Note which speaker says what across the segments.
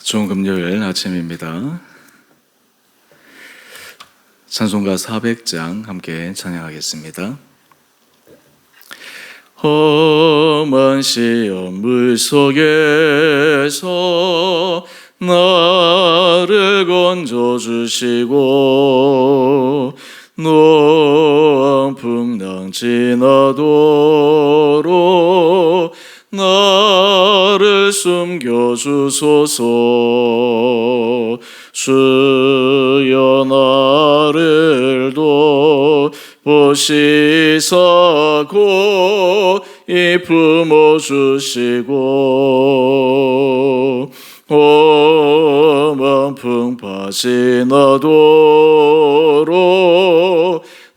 Speaker 1: 좋은 금요일 아침입니다. 찬송가 400장 함께 찬양하겠습니다. 험한 시험물 속에서 나를 건져주시고 노한 풍랑 지나도록 나를 숨겨주소서. 주여 나를 보시사 고이 품어주시고 험한 풍파 지나도록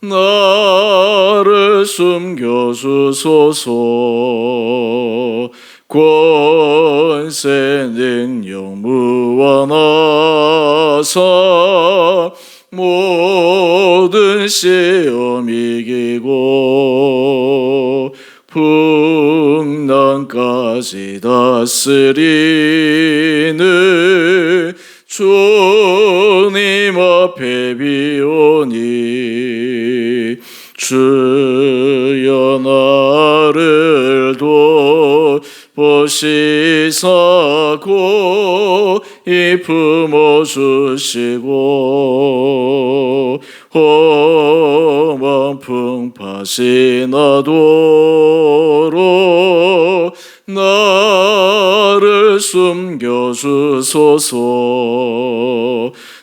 Speaker 1: 나를 숨겨주소서. 권세 능력 무한하사 모든 시험 이기고 풍랑까지 다스리는 주님 앞에 비오니 주여 나를 보시사 고이 품어주시고 험한 풍파 지나도록 나를 숨겨주소서.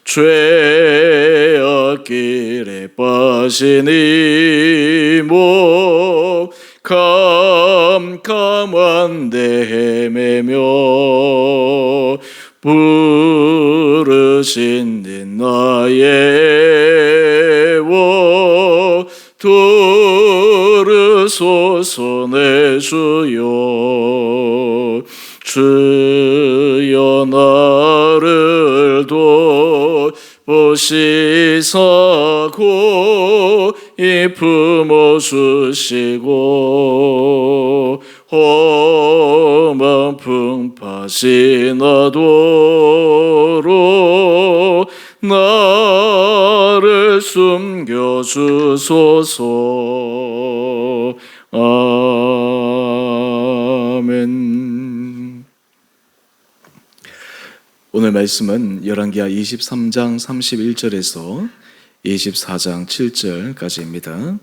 Speaker 1: 죄악 길에 빠진 이몸 캄캄한 데 헤매며 부르신 나의 워 들으소서. 내 주여 주여 나를 보시사 고이 품어주시고 험한 풍파 지나도록 나를 숨겨주소서. 아멘. 오늘 말씀은 열왕기하 23장 31절에서 24장 7절까지입니다.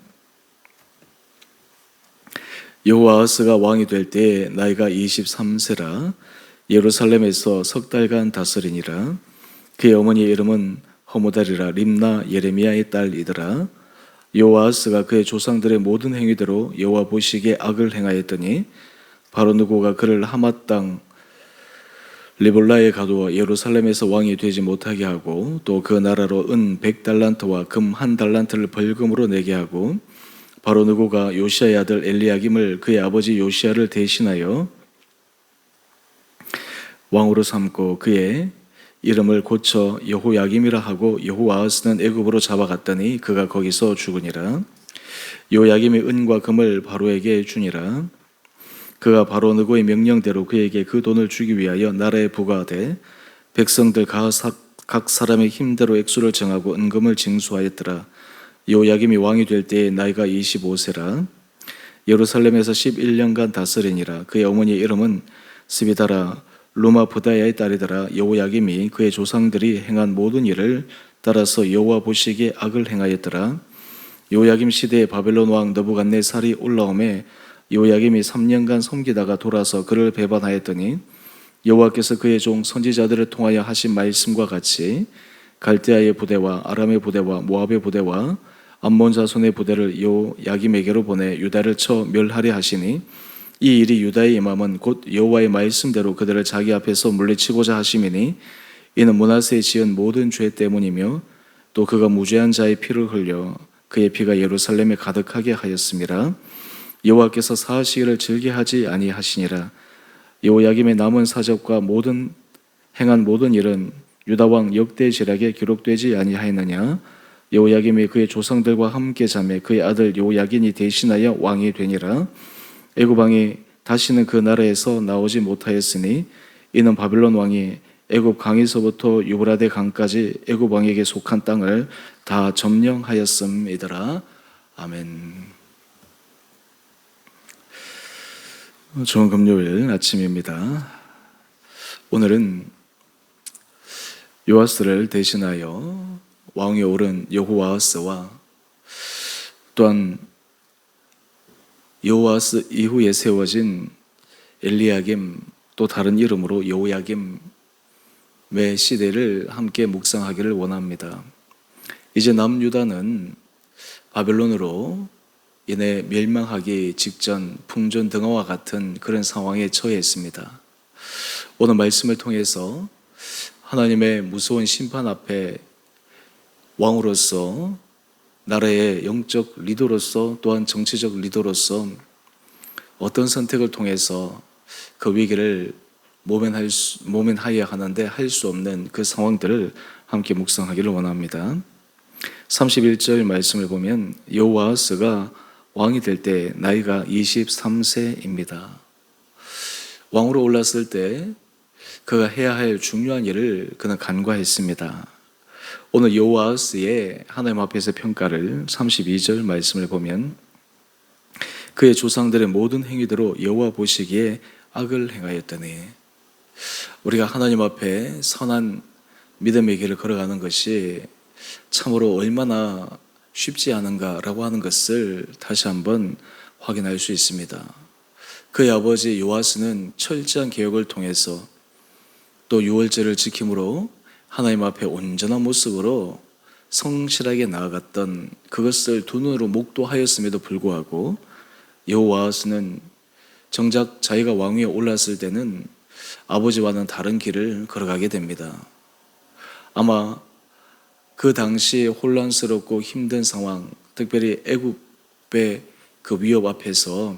Speaker 1: 여호아하스가 왕이 될 때 나이가 23세라 예루살렘에서 석 달간 다스리니라. 그의 어머니의 이름은 허무달이라 림나 예레미야의 딸이더라. 여호아하스가 그의 조상들의 모든 행위대로 여호와 보시기에 악을 행하였더니 바로 누구가 그를 하맛 땅 리볼라에 가두어 예루살렘에서 왕이 되지 못하게 하고 또 그 나라로 은 100달란트와 금 1달란트를 벌금으로 내게 하고 바로 누구가 요시야의 아들 엘리야김을 그의 아버지 요시야를 대신하여 왕으로 삼고 그의 이름을 고쳐 여호야김이라 하고 여호아하스는 애굽으로 잡아갔더니 그가 거기서 죽으니라. 요야김이 은과 금을 바로에게 주니라. 그가 바로 느고의 명령대로 그에게 그 돈을 주기 위하여 나라에 부과하되 백성들 각 사람의 힘대로 액수를 정하고 은금을 징수하였더라. 요야김이 왕이 될 때에 나이가 25세라 예루살렘에서 11년간 다스리니라. 그의 어머니의 이름은 스비다라 루마 부다야의 딸이더라. 여호야김이 그의 조상들이 행한 모든 일을 따라서 여호와 보시기에 악을 행하였더라. 요야김 시대에 바벨론 왕 느부갓네살이 올라오매 요야김이 3년간 섬기다가 돌아서 그를 배반하였더니 여호와께서 그의 종 선지자들을 통하여 하신 말씀과 같이 갈대아의 부대와 아람의 부대와 모압의 부대와 암몬 자손의 부대를 요야김에게로 보내 유다를 쳐 멸하려 하시니 이 일이 유다의 임함은 곧 여호와의 말씀대로 그들을 자기 앞에서 물리치고자 하심이니 이는 므낫세의 지은 모든 죄 때문이며 또 그가 무죄한 자의 피를 흘려 그의 피가 예루살렘에 가득하게 하였음이라. 여호와께서 사하시기를 즐겨하지 아니하시니라. 여호야김의 남은 사적과 행한 모든 일은 유다 왕 역대지략에 기록되지 아니하였느냐. 여호야김이 그의 조상들과 함께 자매 그의 아들 요야긴이 대신하여 왕이 되니라. 애굽 왕이 다시는 그 나라에서 나오지 못하였으니 이는 바벨론 왕이 애굽 강에서부터 유브라데 강까지 애굽 왕에게 속한 땅을 다 점령하였음이더라. 아멘. 좋은 금요일 아침입니다. 오늘은 요아스를 대신하여 왕위에 오른 여호와스와 또한 요아스 이후에 세워진 엘리야김, 또 다른 이름으로 요야김의 시대를 함께 묵상하기를 원합니다. 이제 남유다는 바벨론으로 인해 멸망하기 직전 풍전등화와 같은 그런 상황에 처해 있습니다. 오늘 말씀을 통해서 하나님의 무서운 심판 앞에 왕으로서, 나라의 영적 리더로서, 또한 정치적 리더로서 어떤 선택을 통해서 그 위기를 모면하여야 하는데 할 수 없는 그 상황들을 함께 묵상하기를 원합니다. 31절 말씀을 보면 여호아스가 왕이 될 때 나이가 23세입니다. 왕으로 올랐을 때 그가 해야 할 중요한 일을 그는 간과했습니다. 오늘 여호아스의 하나님 앞에서 평가를 32절 말씀을 보면 그의 조상들의 모든 행위대로 여호와 보시기에 악을 행하였더니, 우리가 하나님 앞에 선한 믿음의 길을 걸어가는 것이 참으로 얼마나 쉽지 않은가라고 하는 것을 다시 한번 확인할 수 있습니다. 그의 아버지 요아스는 철저한 개혁을 통해서 또 유월절을 지킴으로 하나님 앞에 온전한 모습으로 성실하게 나아갔던 그것을 두 눈으로 목도하였음에도 불구하고 여호아스는 정작 자기가 왕위에 올랐을 때는 아버지와는 다른 길을 걸어가게 됩니다. 아마 그 당시 혼란스럽고 힘든 상황, 특별히 애굽의 그 위협 앞에서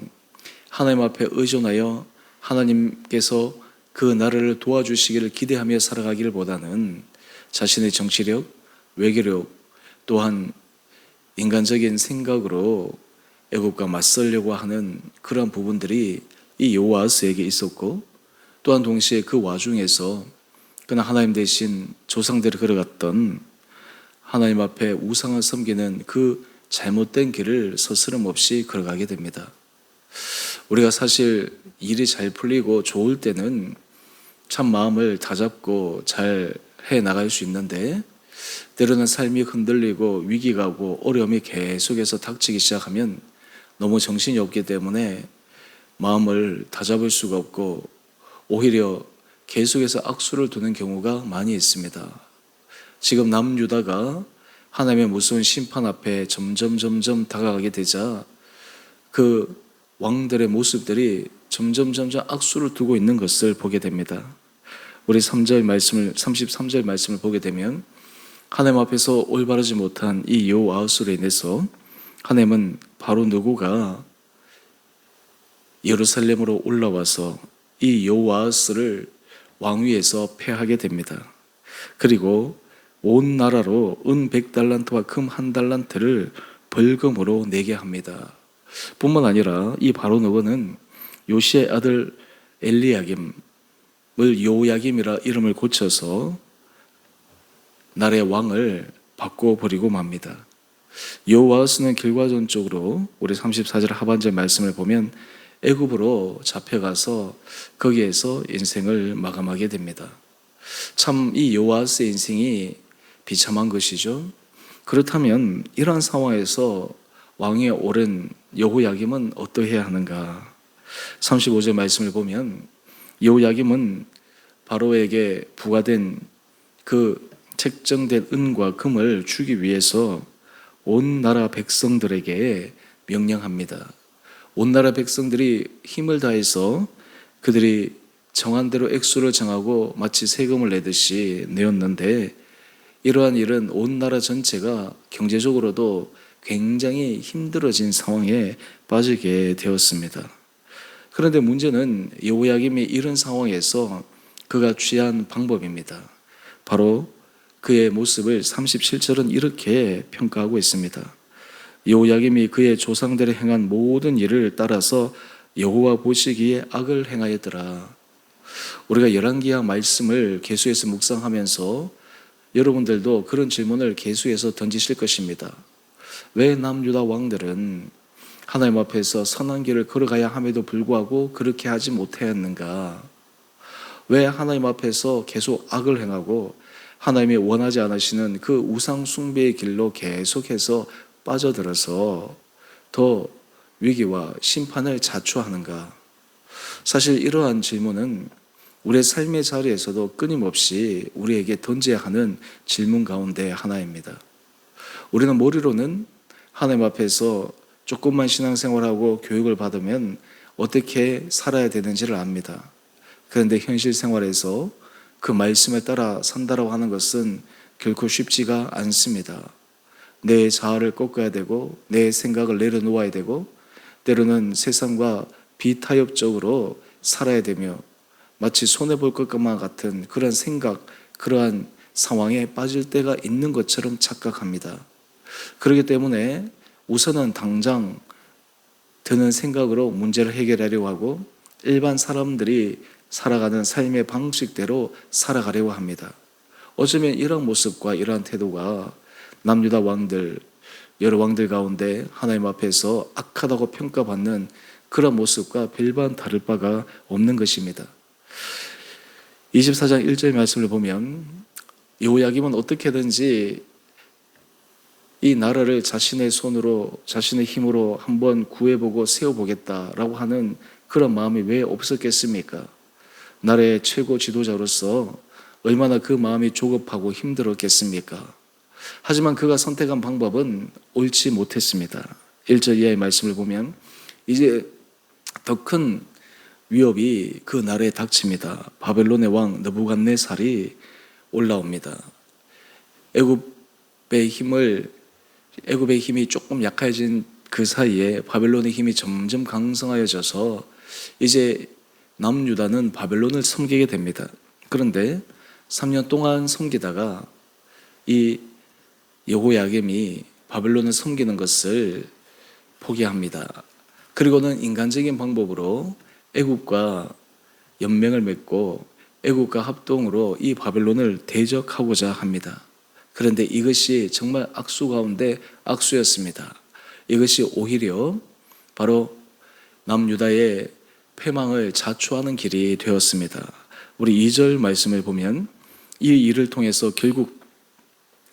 Speaker 1: 하나님 앞에 의존하여 하나님께서 그 나라를 도와주시기를 기대하며 살아가기를 보다는 자신의 정치력, 외교력, 또한 인간적인 생각으로 애굽과 맞서려고 하는 그러한 부분들이 이 여호아스에게 있었고, 또한 동시에 그 와중에서 그는 하나님 대신 조상들이 걸어갔던 하나님 앞에 우상을 섬기는 그 잘못된 길을 서스럼없이 걸어가게 됩니다. 우리가 사실 일이 잘 풀리고 좋을 때는 참 마음을 다잡고 잘 해나갈 수 있는데, 때로는 삶이 흔들리고 위기가 오고 어려움이 계속해서 닥치기 시작하면 너무 정신이 없기 때문에 마음을 다잡을 수가 없고 오히려 계속해서 악수를 두는 경우가 많이 있습니다. 지금 남유다가 하나님의 무서운 심판 앞에 점점 다가가게 되자 그 왕들의 모습들이 점점 악수를 두고 있는 것을 보게 됩니다. 우리 33절 말씀을 보게 되면 하나님 앞에서 올바르지 못한 이 여호아스로 인해서 하나님은 바로 누구가 예루살렘으로 올라와서 이 여호아스를 왕위에서 폐하게 됩니다. 그리고 온 나라로 은 100달란트와 금 1달란트를 벌금으로 내게 합니다. 뿐만 아니라 이 바로 누구는 요시의 아들 엘리야김을 요야김이라 이름을 고쳐서 나라의 왕을 바꿔버리고 맙니다. 여호아스는 결과론적으로 우리 34절 하반절 말씀을 보면 애굽으로 잡혀가서 거기에서 인생을 마감하게 됩니다. 참 이 여호아스의 인생이 비참한 것이죠. 그렇다면 이러한 상황에서 왕위에 오른 여호야김은 어떠해야 하는가? 35절 말씀을 보면 여호야김은 바로에게 부과된 그 책정된 은과 금을 주기 위해서 온 나라 백성들에게 명령합니다. 온 나라 백성들이 힘을 다해서 그들이 정한 대로 액수를 정하고 마치 세금을 내듯이 내었는데, 이러한 일은 온 나라 전체가 경제적으로도 굉장히 힘들어진 상황에 빠지게 되었습니다. 그런데 문제는 여호야김이 이런 상황에서 그가 취한 방법입니다. 바로 그의 모습을 37절은 이렇게 평가하고 있습니다. 여호야김이 그의 조상들이 행한 모든 일을 따라서 여호와 보시기에 악을 행하였더라. 우리가 열왕기하 말씀을 계수해서 묵상하면서 여러분들도 그런 질문을 계수해서 던지실 것입니다. 왜 남유다 왕들은 하나님 앞에서 선한 길을 걸어가야 함에도 불구하고 그렇게 하지 못하였는가? 왜 하나님 앞에서 계속 악을 행하고 하나님이 원하지 않으시는 그 우상 숭배의 길로 계속해서 빠져들어서 더 위기와 심판을 자초하는가? 사실 이러한 질문은 우리의 삶의 자리에서도 끊임없이 우리에게 던져야 하는 질문 가운데 하나입니다. 우리는 머리로는 하나님 앞에서 조금만 신앙생활하고 교육을 받으면 어떻게 살아야 되는지를 압니다. 그런데 현실 생활에서 그 말씀에 따라 산다라고 하는 것은 결코 쉽지가 않습니다. 내 자아를 꺾어야 되고 내 생각을 내려놓아야 되고 때로는 세상과 비타협적으로 살아야 되며 마치 손해볼 것만 같은 그런 생각, 그러한 상황에 빠질 때가 있는 것처럼 착각합니다. 그렇기 때문에 우선은 당장 드는 생각으로 문제를 해결하려고 하고 일반 사람들이 살아가는 삶의 방식대로 살아가려고 합니다. 어쩌면 이런 모습과 이러한 태도가 남유다 왕들, 여러 왕들 가운데 하나님 앞에서 악하다고 평가받는 그런 모습과 별반 다를 바가 없는 것입니다. 24장 1절 말씀을 보면 여호야김은 어떻게든지 이 나라를 자신의 손으로 자신의 힘으로 한번 구해보고 세워보겠다라고 하는 그런 마음이 왜 없었겠습니까? 나라의 최고 지도자로서 얼마나 그 마음이 조급하고 힘들었겠습니까? 하지만 그가 선택한 방법은 옳지 못했습니다. 1절 이하의 말씀을 보면 이제 더 큰 위협이 그 나라에 닥칩니다. 바벨론의 왕 느부갓네살이 올라옵니다. 애굽의 힘이 조금 약해진 그 사이에 바벨론의 힘이 점점 강성하여져서 이제 남유다는 바벨론을 섬기게 됩니다. 그런데 3년 동안 섬기다가 이 여호야김이 바벨론을 섬기는 것을 포기합니다. 그리고는 인간적인 방법으로 애굽과 연맹을 맺고 애굽과 합동으로 이 바벨론을 대적하고자 합니다. 그런데 이것이 정말 악수 가운데 악수였습니다. 이것이 오히려 바로 남유다의 패망을 자초하는 길이 되었습니다. 우리 2절 말씀을 보면 이 일을 통해서 결국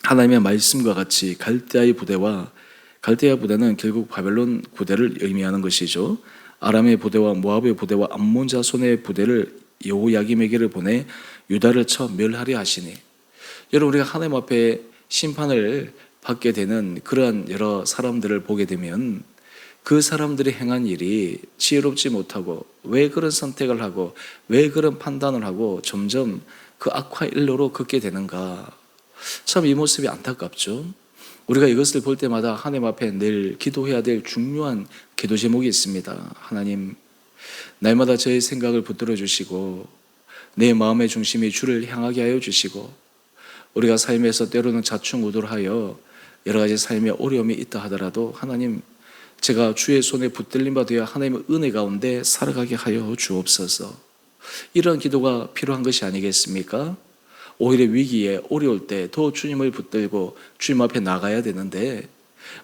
Speaker 1: 하나님의 말씀과 같이 갈대아의 부대와 갈대아 부대는 결국 바벨론 부대를 의미하는 것이죠. 아람의 부대와 모압의 부대와 암몬 자손의 부대를 여호야김에게를 보내 유다를 쳐 멸하려 하시니, 여러분 우리가 하나님 앞에 심판을 받게 되는 그러한 여러 사람들을 보게 되면 그 사람들이 행한 일이 지혜롭지 못하고 왜 그런 선택을 하고 왜 그런 판단을 하고 점점 그 악화 일로로 걷게 되는가. 참 이 모습이 안타깝죠. 우리가 이것을 볼 때마다 하나님 앞에 늘 기도해야 될 중요한 기도 제목이 있습니다. 하나님, 날마다 저의 생각을 붙들어 주시고 내 마음의 중심이 주를 향하게 하여 주시고, 우리가 삶에서 때로는 자충우돌하여 여러 가지 삶의 어려움이 있다 하더라도 하나님, 제가 주의 손에 붙들림 바 되어 하나님의 은혜 가운데 살아가게 하여 주옵소서. 이런 기도가 필요한 것이 아니겠습니까? 오히려 위기에 어려울 때 더 주님을 붙들고 주님 앞에 나가야 되는데,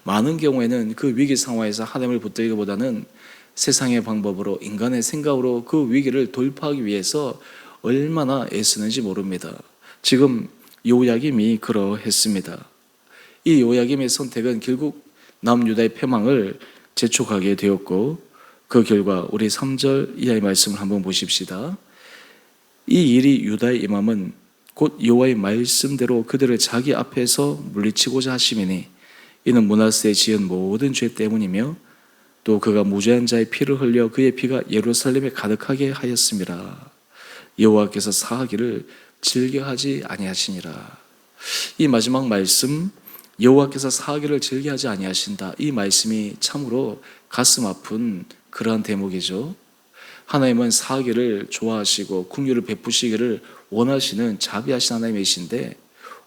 Speaker 1: 많은 경우에는 그 위기 상황에서 하나님을 붙들기보다는 세상의 방법으로 인간의 생각으로 그 위기를 돌파하기 위해서 얼마나 애쓰는지 모릅니다. 지금 요야김이 그러했습니다. 이 요야김의 선택은 결국 남유다의 패망을 재촉하게 되었고, 그 결과 우리 3절 이하의 말씀을 한번 보십시다. 이 일이 유다의 임함은 곧 여호와의 말씀대로 그들을 자기 앞에서 물리치고자 하심이니, 이는 므낫세에 지은 모든 죄 때문이며 또 그가 무죄한 자의 피를 흘려 그의 피가 예루살렘에 가득하게 하였음이라. 여호와께서 사하기를 즐겨하지 아니하시니라. 이 마지막 말씀, 여호와께서 사하기를 즐겨하지 아니하신다, 이 말씀이 참으로 가슴 아픈 그러한 대목이죠. 하나님은 사하기를 좋아하시고 긍휼을 베푸시기를 원하시는 자비하신 하나님이신데,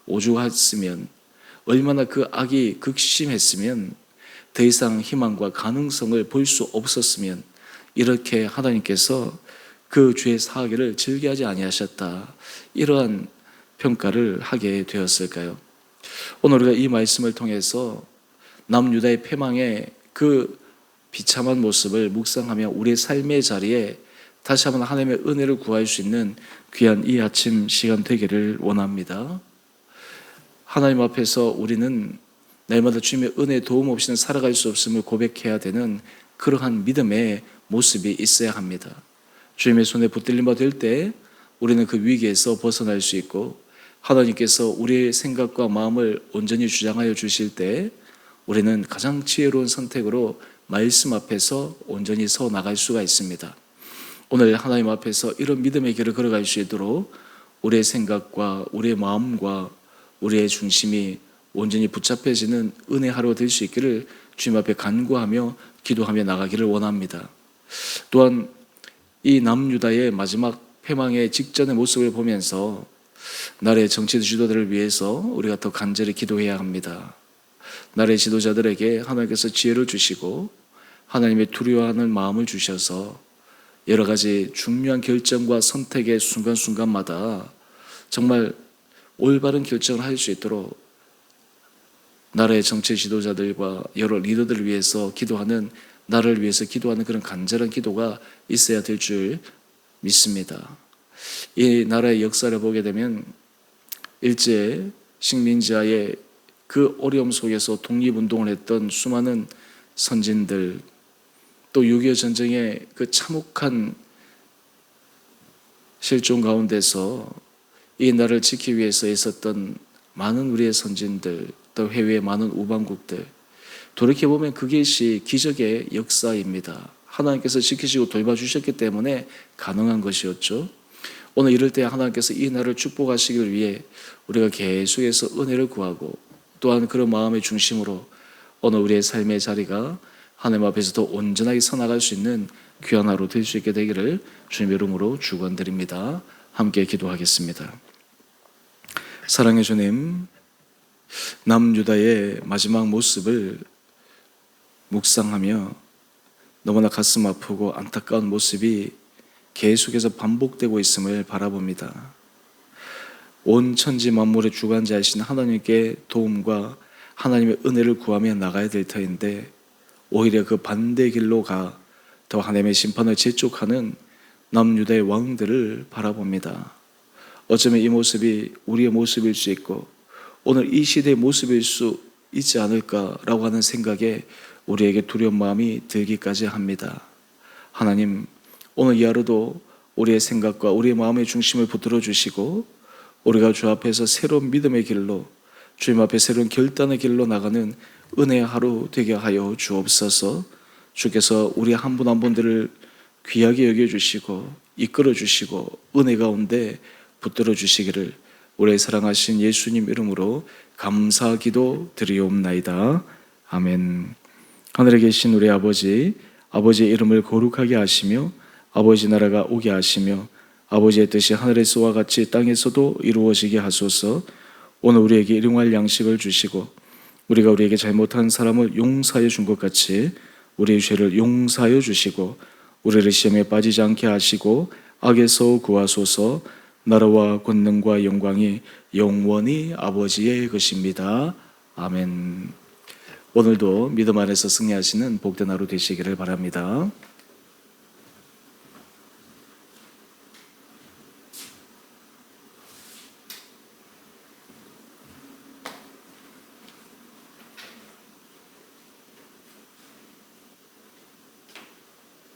Speaker 1: 오죽했으면, 얼마나 그 악이 극심했으면, 더 이상 희망과 가능성을 볼 수 없었으면 이렇게 하나님께서 그 죄 사하기를 즐겨하지 아니하셨다. 이러한 평가를 하게 되었을까요? 오늘 우리가 이 말씀을 통해서 남유다의 패망의 그 비참한 모습을 묵상하며 우리의 삶의 자리에 다시 한번 하나님의 은혜를 구할 수 있는 귀한 이 아침 시간 되기를 원합니다. 하나님 앞에서 우리는 날마다 주님의 은혜의 도움 없이는 살아갈 수 없음을 고백해야 되는 그러한 믿음의 모습이 있어야 합니다. 주님의 손에 붙들림 받을 때 우리는 그 위기에서 벗어날 수 있고, 하나님께서 우리의 생각과 마음을 온전히 주장하여 주실 때 우리는 가장 지혜로운 선택으로 말씀 앞에서 온전히 서 나갈 수가 있습니다. 오늘 하나님 앞에서 이런 믿음의 길을 걸어갈 수 있도록 우리의 생각과 우리의 마음과 우리의 중심이 온전히 붙잡혀지는 은혜 하루가 될 수 있기를 주님 앞에 간구하며 기도하며 나가기를 원합니다. 또한 이 남유다의 마지막 패망의 직전의 모습을 보면서 나라의 정치 지도자들을 위해서 우리가 더 간절히 기도해야 합니다. 나라의 지도자들에게 하나님께서 지혜를 주시고 하나님의 두려워하는 마음을 주셔서 여러 가지 중요한 결정과 선택의 순간순간마다 정말 올바른 결정을 할 수 있도록 나라의 정치 지도자들과 여러 리더들을 위해서 기도하는, 나라를 위해서 기도하는 그런 간절한 기도가 있어야 될 줄 믿습니다. 이 나라의 역사를 보게 되면 일제 식민지하의 그 어려움 속에서 독립운동을 했던 수많은 선진들, 또 6.25 전쟁의 그 참혹한 실종 가운데서 이 나라를 지키기 위해서 있었던 많은 우리의 선진들, 또 해외의 많은 우방국들, 돌이켜보면 그것이 기적의 역사입니다. 하나님께서 지키시고 돌봐주셨기 때문에 가능한 것이었죠. 오늘 이럴 때 하나님께서 이 나라를 축복하시기를 위해 우리가 계속해서 은혜를 구하고, 또한 그런 마음의 중심으로 오늘 우리의 삶의 자리가 하나님 앞에서 더 온전하게 서나갈 수 있는 귀한 하루 될 수 있게 되기를 주님의 이름으로 축원드립니다. 함께 기도하겠습니다. 사랑의 주님, 남유다의 마지막 모습을 묵상하며 너무나 가슴 아프고 안타까운 모습이 계속해서 반복되고 있음을 바라봅니다. 온 천지 만물의 주관자이신 하나님께 도움과 하나님의 은혜를 구하며 나가야 될 터인데 오히려 그 반대 길로 가 더 하나님의 심판을 재촉하는 남유다의 왕들을 바라봅니다. 어쩌면 이 모습이 우리의 모습일 수 있고 오늘 이 시대의 모습일 수 있지 않을까라고 하는 생각에 우리에게 두려운 마음이 들기까지 합니다. 하나님, 오늘 이 하루도 우리의 생각과 우리의 마음의 중심을 붙들어 주시고 우리가 주 앞에서 새로운 믿음의 길로, 주님 앞에 새로운 결단의 길로 나가는 은혜의 하루 되게 하여 주옵소서. 주께서 우리 한 분 한 분들을 귀하게 여겨주시고 이끌어 주시고 은혜 가운데 붙들어 주시기를 우리의 사랑하신 예수님 이름으로 감사기도 드리옵나이다. 아멘. 하늘에 계신 우리 아버지, 아버지의 이름을 거룩하게 하시며 아버지 나라가 오게 하시며 아버지의 뜻이 하늘에서와 같이 땅에서도 이루어지게 하소서. 오늘 우리에게 일용할 양식을 주시고 우리가 우리에게 잘못한 사람을 용서하여 준 것 같이 우리의 죄를 용서하여 주시고 우리를 시험에 빠지지 않게 하시고 악에서 구하소서. 나라와 권능과 영광이 영원히 아버지의 것입니다. 아멘. 오늘도 믿음 안에서 승리하시는 복된 하루 되시기를 바랍니다.